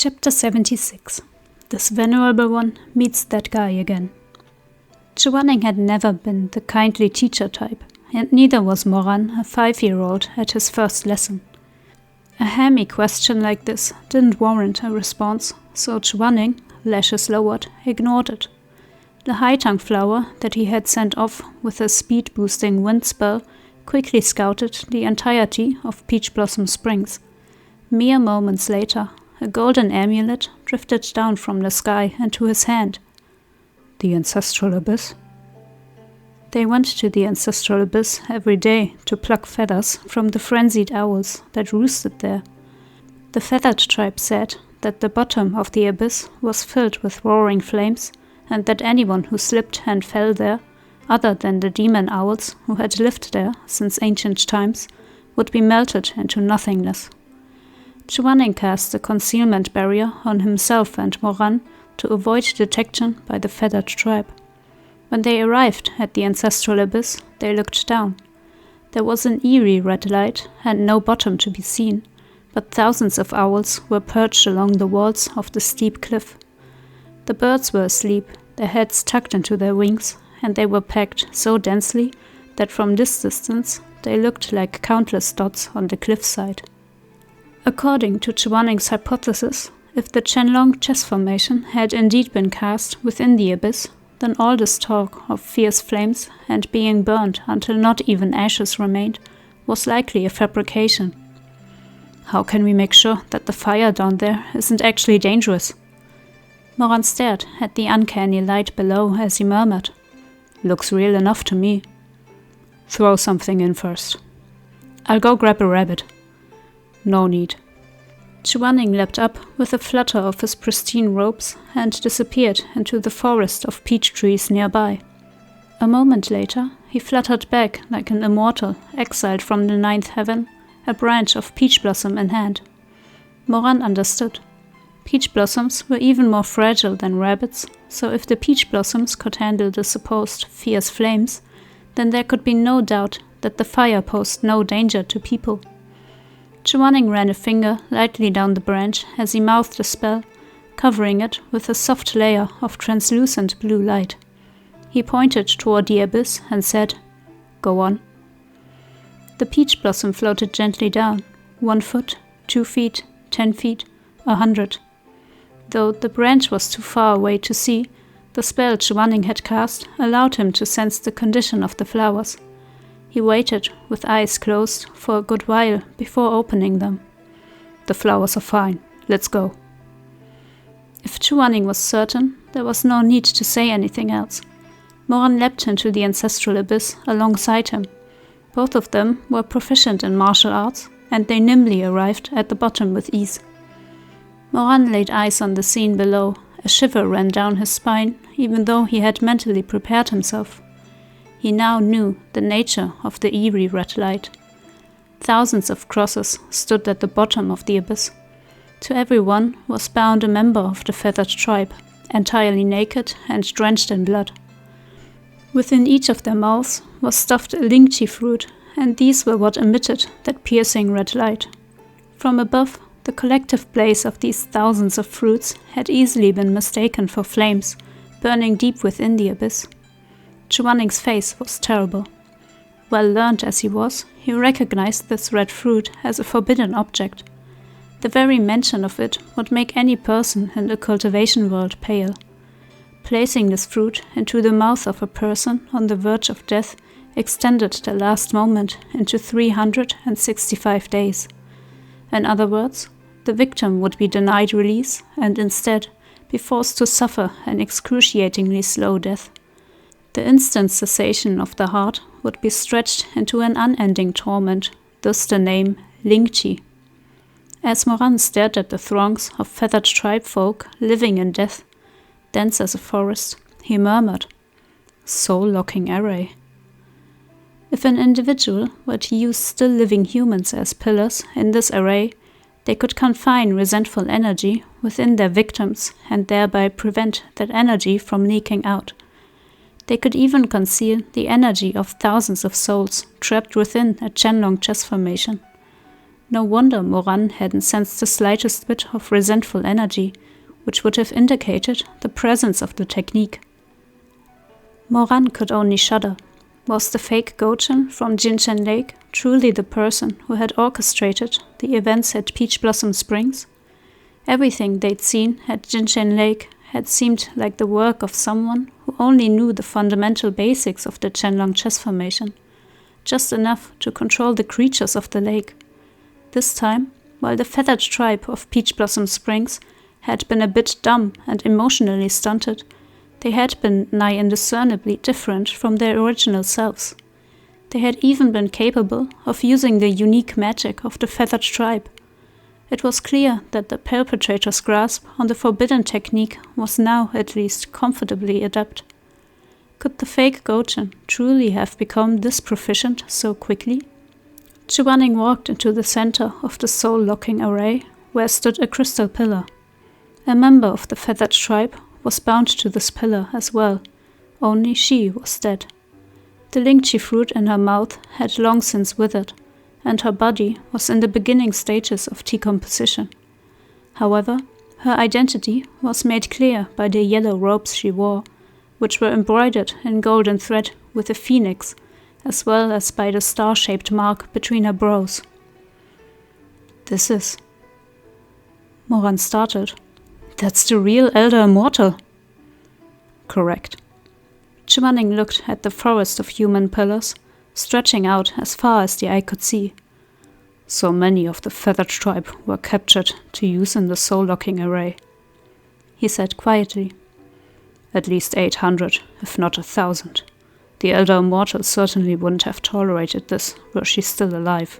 Chapter 76. This venerable one meets that guy again. Chu Wanning had never been the kindly teacher type, and neither was Moran, a 5-year-old, at his first lesson. A hammy question like this didn't warrant a response, so Chu Wanning, lashes lowered, ignored it. The high-tongue flower that he had sent off with a speed-boosting wind spell quickly scouted the entirety of Peach Blossom Springs. Mere moments later, a golden amulet drifted down from the sky into his hand. The ancestral abyss? They went to the ancestral abyss every day to pluck feathers from the frenzied owls that roosted there. The feathered tribe said that the bottom of the abyss was filled with roaring flames, and that anyone who slipped and fell there, other than the demon owls who had lived there since ancient times, would be melted into nothingness. Chu Wanning cast a concealment barrier on himself and Moran to avoid detection by the feathered tribe. When they arrived at the ancestral abyss, they looked down. There was an eerie red light and no bottom to be seen, but thousands of owls were perched along the walls of the steep cliff. The birds were asleep, their heads tucked into their wings, and they were packed so densely that from this distance they looked like countless dots on the cliffside. According to Chu Wanning's hypothesis, if the Chenlong Chess Formation had indeed been cast within the abyss, then all this talk of fierce flames and being burned until not even ashes remained was likely a fabrication. How can we make sure that the fire down there isn't actually dangerous? Moran stared at the uncanny light below as he murmured, "Looks real enough to me." "Throw something in first." "I'll go grab a rabbit." "No need." Chu Wanning leapt up with a flutter of his pristine robes and disappeared into the forest of peach trees nearby. A moment later, he fluttered back like an immortal exiled from the ninth heaven, a branch of peach blossom in hand. Moran understood. Peach blossoms were even more fragile than rabbits, so if the peach blossoms could handle the supposed fierce flames, then there could be no doubt that the fire posed no danger to people. Chu Wanning ran a finger lightly down the branch as he mouthed a spell, covering it with a soft layer of translucent blue light. He pointed toward the abyss and said, "Go on." The peach blossom floated gently down, 1 foot, 2 feet, 10 feet, 100. Though the branch was too far away to see, the spell Chu Wanning had cast allowed him to sense the condition of the flowers. He waited, with eyes closed, for a good while before opening them. "The flowers are fine. Let's go." If Chu Wanning was certain, there was no need to say anything else. Moran leapt into the ancestral abyss alongside him. Both of them were proficient in martial arts, and they nimbly arrived at the bottom with ease. Moran laid eyes on the scene below. A shiver ran down his spine, even though he had mentally prepared himself. He now knew the nature of the eerie red light. Thousands of crosses stood at the bottom of the abyss. To every one was bound a member of the feathered tribe, entirely naked and drenched in blood. Within each of their mouths was stuffed a lychee fruit, and these were what emitted that piercing red light. From above, the collective blaze of these thousands of fruits had easily been mistaken for flames, burning deep within the abyss. Chu Wanning's face was terrible. Well learned as he was, he recognized this red fruit as a forbidden object. The very mention of it would make any person in the cultivation world pale. Placing this fruit into the mouth of a person on the verge of death extended the last moment into 365 days. In other words, the victim would be denied release and instead be forced to suffer an excruciatingly slow death. The instant cessation of the heart would be stretched into an unending torment, thus the name Lingchi. As Moran stared at the throngs of feathered tribe folk living in death, dense as a forest, he murmured, "Soul-locking array." If an individual were to use still living humans as pillars in this array, they could confine resentful energy within their victims and thereby prevent that energy from leaking out. They could even conceal the energy of thousands of souls trapped within a Chenlong Chess Formation. No wonder Moran hadn't sensed the slightest bit of resentful energy, which would have indicated the presence of the technique. Moran could only shudder. Was the fake Gochin from Jinchen Lake truly the person who had orchestrated the events at Peach Blossom Springs? Everything they'd seen at Jinchen Lake had seemed like the work of someone who only knew the fundamental basics of the Chenlong Chess Formation, just enough to control the creatures of the lake. This time, while the feathered tribe of Peach Blossom Springs had been a bit dumb and emotionally stunted, they had been nigh indiscernibly different from their original selves. They had even been capable of using the unique magic of the feathered tribe. It was clear that the perpetrator's grasp on the forbidden technique was now at least comfortably adept. Could the fake Gochin truly have become this proficient so quickly? Chu Wanning walked into the center of the soul-locking array, where stood a crystal pillar. A member of the feathered tribe was bound to this pillar as well, only she was dead. The lingchi fruit in her mouth had long since withered, and her body was in the beginning stages of decomposition. However, her identity was made clear by the yellow robes she wore, which were embroidered in golden thread with a phoenix, as well as by the star-shaped mark between her brows. This is... Moran startled. That's the real Elder Immortal. Correct. Chu Wanning looked at the forest of human pillars, stretching out as far as the eye could see. So many of the feathered tribe were captured to use in the soul-locking array, he said quietly. At least 800, if not 1,000. The Elder Immortal certainly wouldn't have tolerated this were she still alive.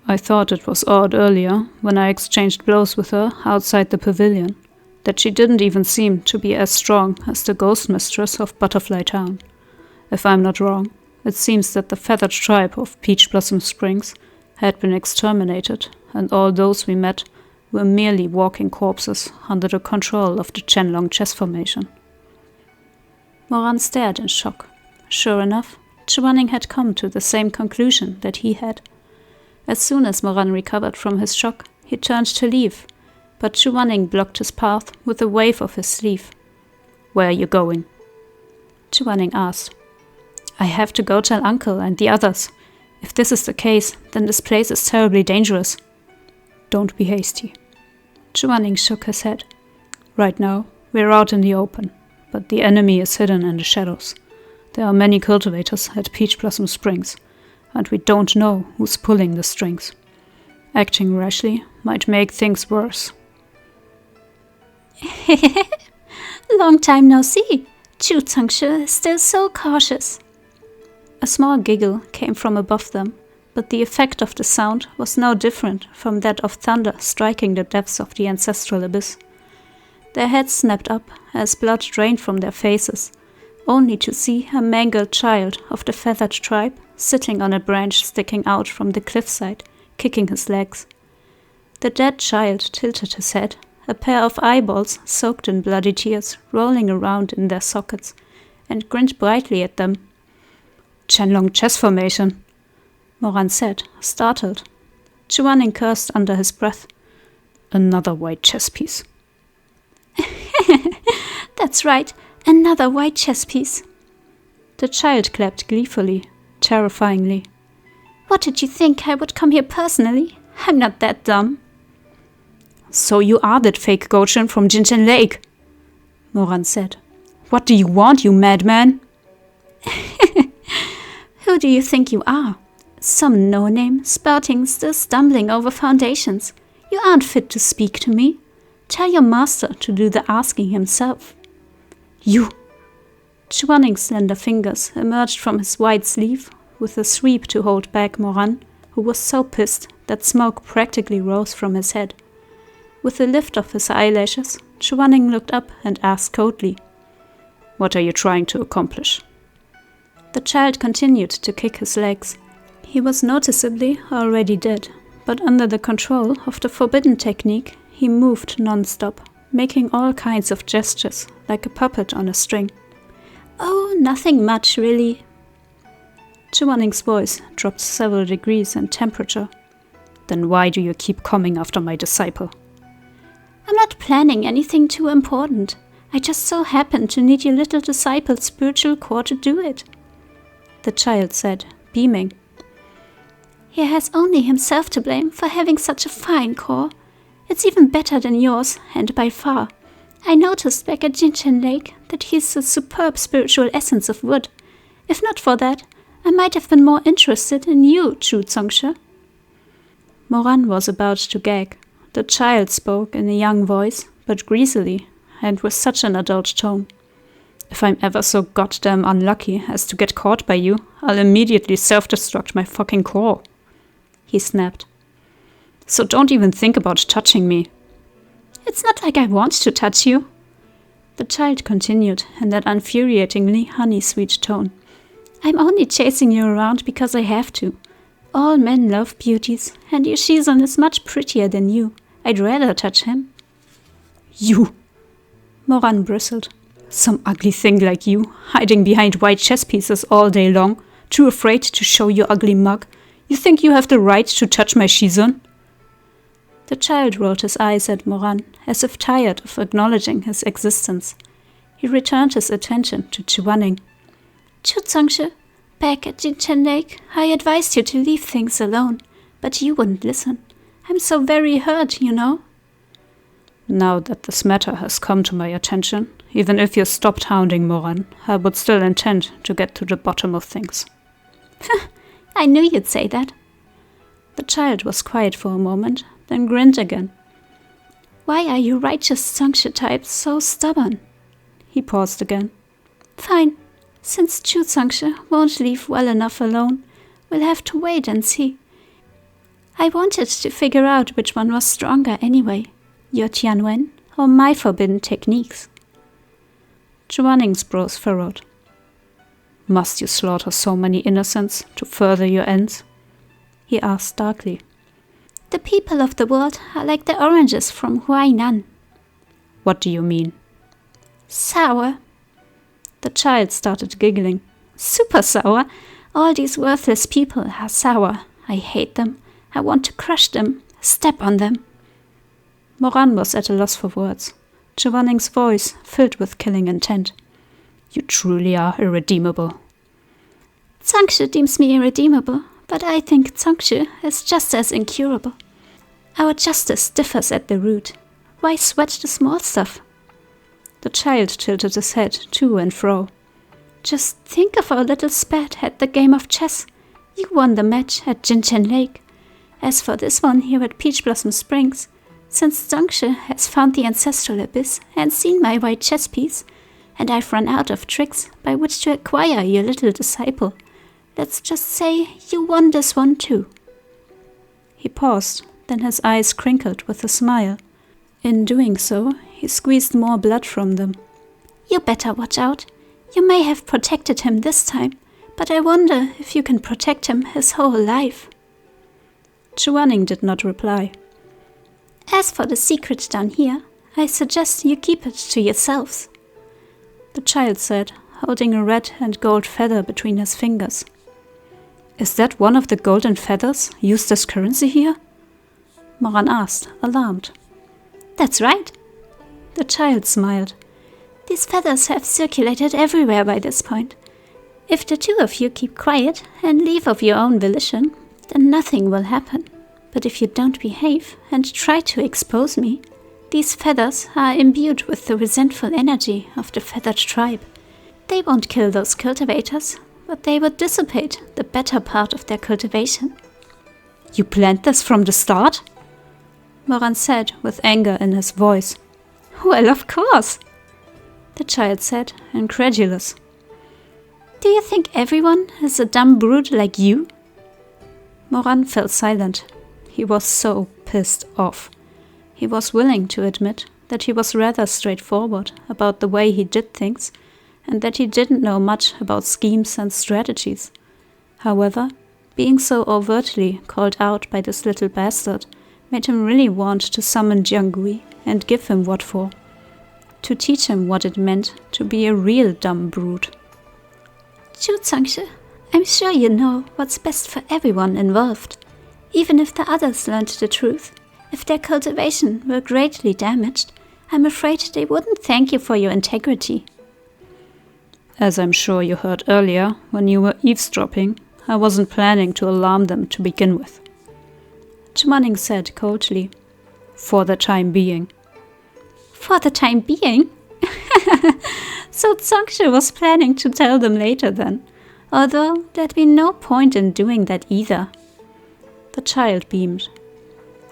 I thought it was odd earlier, when I exchanged blows with her outside the pavilion, that she didn't even seem to be as strong as the ghost mistress of Butterfly Town. If I'm not wrong, it seems that the feathered tribe of Peach Blossom Springs had been exterminated, and all those we met were merely walking corpses under the control of the Chenlong Chess Formation. Moran stared in shock. Sure enough, Chu Wanning had come to the same conclusion that he had. As soon as Moran recovered from his shock, he turned to leave, but Chu Wanning blocked his path with a wave of his sleeve. Where are you going? Chu Wanning asked. I have to go tell Uncle and the others. If this is the case, then this place is terribly dangerous. Don't be hasty. Chu Wanning shook his head. Right now, we're out in the open, but the enemy is hidden in the shadows. There are many cultivators at Peach Blossom Springs, and we don't know who's pulling the strings. Acting rashly might make things worse. Long time no see. Chu Changshe is still so cautious. A small giggle came from above them, but the effect of the sound was no different from that of thunder striking the depths of the ancestral abyss. Their heads snapped up as blood drained from their faces, only to see a mangled child of the feathered tribe sitting on a branch sticking out from the cliffside, kicking his legs. The dead child tilted his head, a pair of eyeballs soaked in bloody tears rolling around in their sockets, and grinned brightly at them. Chenlong Chess Formation, Moran said, startled. Chu Wanning cursed under his breath. Another white chess piece. That's right, another white chess piece. The child clapped gleefully, terrifyingly. What did you think I would come here personally? I'm not that dumb. So you are that fake Gochin from Jinchen Lake, Moran said. What do you want, you madman? Who do you think you are? Some no-name spouting still stumbling over foundations. You aren't fit to speak to me. Tell your master to do the asking himself. You! Chu Wanning's slender fingers emerged from his wide sleeve with a sweep to hold back Moran, who was so pissed that smoke practically rose from his head. With a lift of his eyelashes, Chu Wanning looked up and asked coldly, What are you trying to accomplish? The child continued to kick his legs. He was noticeably already dead, but under the control of the forbidden technique, he moved non-stop, making all kinds of gestures, like a puppet on a string. Oh, nothing much, really. Chu Wanning's voice dropped several degrees in temperature. Then why do you keep coming after my disciple? I'm not planning anything too important. I just so happen to need your little disciple's spiritual core to do it, the child said, beaming. He has only himself to blame for having such a fine core. It's even better than yours, and by far. I noticed back at Jinchen Lake that he's a superb spiritual essence of wood. If not for that, I might have been more interested in you, Chu Zongshe. Moran was about to gag. The child spoke in a young voice, but greasily, and with such an adult tone. If I'm ever so goddamn unlucky as to get caught by you, I'll immediately self-destruct my fucking core, he snapped. So don't even think about touching me. It's not like I want to touch you, the child continued in that infuriatingly honey-sweet tone. I'm only chasing you around because I have to. All men love beauties, and your shizun is much prettier than you. I'd rather touch him. You! Moran bristled. Some ugly thing like you, hiding behind white chess pieces all day long, too afraid to show your ugly mug. You think you have the right to touch my shizun? The child rolled his eyes at Moran, as if tired of acknowledging his existence. He returned his attention to Chu Wanning. Chu Zongshe, back at Jinchen Lake, I advised you to leave things alone, but you wouldn't listen. I'm so very hurt, you know. Now that this matter has come to my attention, even if you stopped hounding Moran, I would still intend to get to the bottom of things. I knew you'd say that. The child was quiet for a moment, then grinned again. Why are you righteous Zongshe types so stubborn? He paused again. Fine. Since Chu Zongshe won't leave well enough alone, we'll have to wait and see. I wanted to figure out which one was stronger anyway, your Tianwen or my forbidden techniques. Chu Wanning's brows furrowed. Must you slaughter so many innocents to further your ends? He asked darkly. The people of the world are like the oranges from Huainan. What do you mean? Sour. The child started giggling. Super sour. All these worthless people are sour. I hate them. I want to crush them, step on them. Moran was at a loss for words. Chu Wanning's voice filled with killing intent. You truly are irredeemable. Zongshe deems me irredeemable, but I think Zongshe is just as incurable. Our justice differs at the root. Why sweat the small stuff? The child tilted his head to and fro. Just think of our little spat at the game of chess. You won the match at Jinchen Lake. As for this one here at Peach Blossom Springs, since Zongshe has found the ancestral abyss and seen my white chess piece, and I've run out of tricks by which to acquire your little disciple, let's just say you won this one too. He paused, then his eyes crinkled with a smile. In doing so, he squeezed more blood from them. You better watch out. You may have protected him this time, but I wonder if you can protect him his whole life. Chu Wanning did not reply. As for the secret down here, I suggest you keep it to yourselves, the child said, holding a red and gold feather between his fingers. Is that one of the golden feathers used as currency here? Moran asked, alarmed. That's right. The child smiled. These feathers have circulated everywhere by this point. If the two of you keep quiet and leave of your own volition, then nothing will happen. But if you don't behave and try to expose me, these feathers are imbued with the resentful energy of the feathered tribe. They won't kill those cultivators, but they will dissipate the better part of their cultivation. You planned this from the start? Moran said with anger in his voice. Well, of course, the child said, incredulous. Do you think everyone is a dumb brute like you? Moran fell silent. He was so pissed off. He was willing to admit that he was rather straightforward about the way he did things, and that he didn't know much about schemes and strategies. However, being so overtly called out by this little bastard made him really want to summon Jiangui and give him what for. To teach him what it meant to be a real dumb brute. Chu Zongshe, I'm sure you know what's best for everyone involved. Even if the others learned the truth, if their cultivation were greatly damaged, I'm afraid they wouldn't thank you for your integrity. As I'm sure you heard earlier, when you were eavesdropping, I wasn't planning to alarm them to begin with. Chu Wanning said coldly. For the time being. For the time being? So Zhongshe was planning to tell them later then, although there'd be no point in doing that either. The child beamed.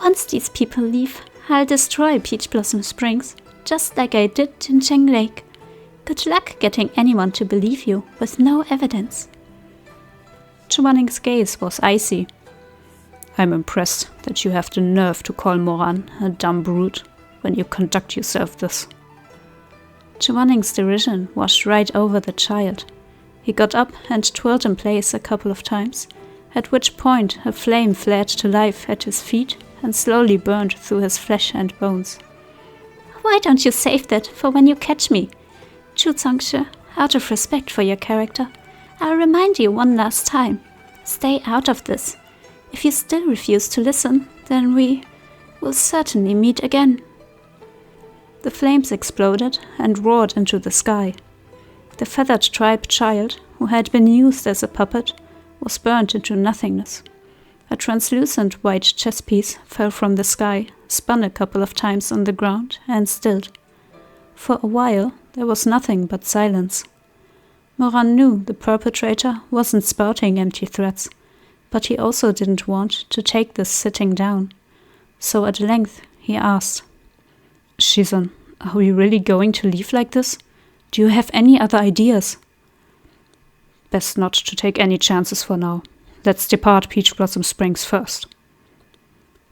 Once these people leave, I'll destroy Peach Blossom Springs, just like I did in Cheng Lake. Good luck getting anyone to believe you with no evidence. Chu Wanning's gaze was icy. I'm impressed that you have the nerve to call Moran a dumb brute when you conduct yourself this. Chu Wanning's derision washed right over the child. He got up and twirled in place a couple of times, at which point a flame flared to life at his feet and slowly burned through his flesh and bones. Why don't you save that for when you catch me? Chu Zhongshe, out of respect for your character, I'll remind you one last time. Stay out of this. If you still refuse to listen, then we will certainly meet again. The flames exploded and roared into the sky. The feathered tribe child, who had been used as a puppet, was burned into nothingness. A translucent white chess piece fell from the sky, spun a couple of times on the ground, and stilled. For a while, there was nothing but silence. Moran knew the perpetrator wasn't spouting empty threats, but he also didn't want to take this sitting down. So at length he asked, Shizun, are we really going to leave like this? Do you have any other ideas? Best not to take any chances for now. Let's depart Peach Blossom Springs first.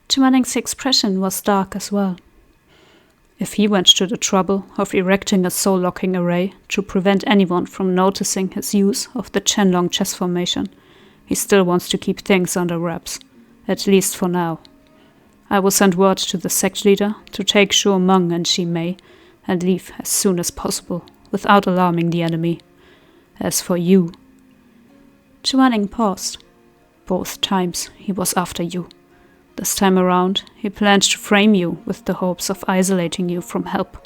Chu Wanning's expression was dark as well. If he went to the trouble of erecting a soul-locking array to prevent anyone from noticing his use of the Chenlong Chess Formation, he still wants to keep things under wraps, at least for now. I will send word to the sect leader to take Shu Meng and Shi Mei and leave as soon as possible, without alarming the enemy. As for you... Chu Wanning paused. Both times he was after you. This time around, he planned to frame you with the hopes of isolating you from help.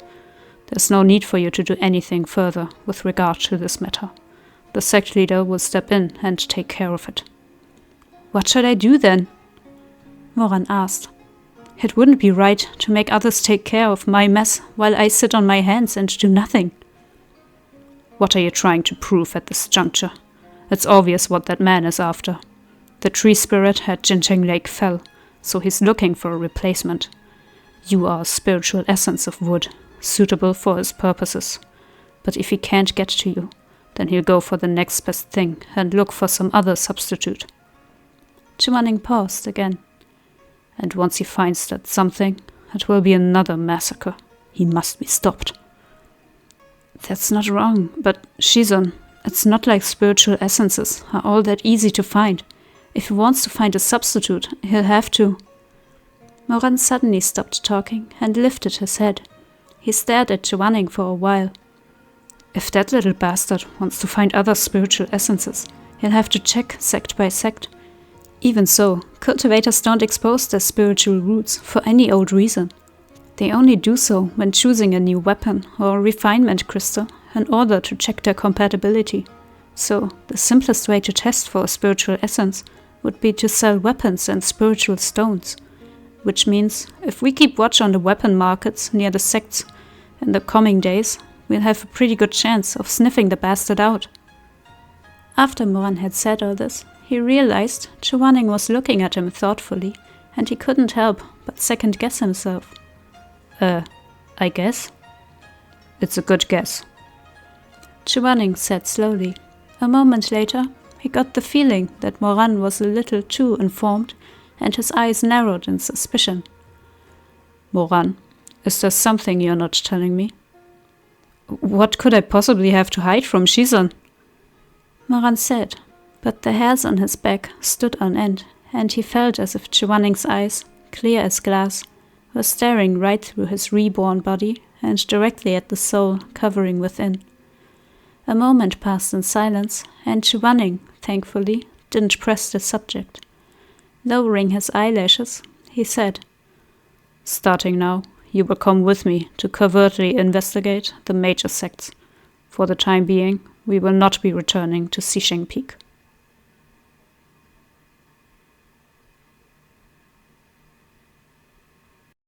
There's no need for you to do anything further with regard to this matter. The sect leader will step in and take care of it. What should I do then? Moran asked. It wouldn't be right to make others take care of my mess while I sit on my hands and do nothing. What are you trying to prove at this juncture? It's obvious what that man is after. The tree spirit at Jincheng Lake fell, so he's looking for a replacement. You are a spiritual essence of wood, suitable for his purposes. But if he can't get to you, then he'll go for the next best thing and look for some other substitute. Chu Wanning paused again. And once he finds that something, it will be another massacre. He must be stopped. That's not wrong, but Shizun, it's not like spiritual essences are all that easy to find. If he wants to find a substitute, he'll have to... Moran suddenly stopped talking and lifted his head. He stared at Chu Wanning for a while. If that little bastard wants to find other spiritual essences, he'll have to check sect by sect. Even so, cultivators don't expose their spiritual roots for any old reason. They only do so when choosing a new weapon or refinement crystal in order to check their compatibility. So, the simplest way to test for a spiritual essence would be to sell weapons and spiritual stones. Which means, if we keep watch on the weapon markets near the sects in the coming days, we'll have a pretty good chance of sniffing the bastard out. After Moran had said all this, he realized Chu Wanning was looking at him thoughtfully, and he couldn't help but second-guess himself. I guess? It's a good guess. Chu Wanning said slowly. A moment later, he got the feeling that Moran was a little too informed, and his eyes narrowed in suspicion. Moran, is there something you're not telling me? What could I possibly have to hide from Shizun? Moran said, but the hairs on his back stood on end, and he felt as if Chu Wanning's eyes, clear as glass, were staring right through his reborn body and directly at the soul covering within. A moment passed in silence, and Chu Wanning, thankfully, didn't press the subject. Lowering his eyelashes, he said, "Starting now, you will come with me to covertly investigate the major sects. For the time being, we will not be returning to Xisheng Peak."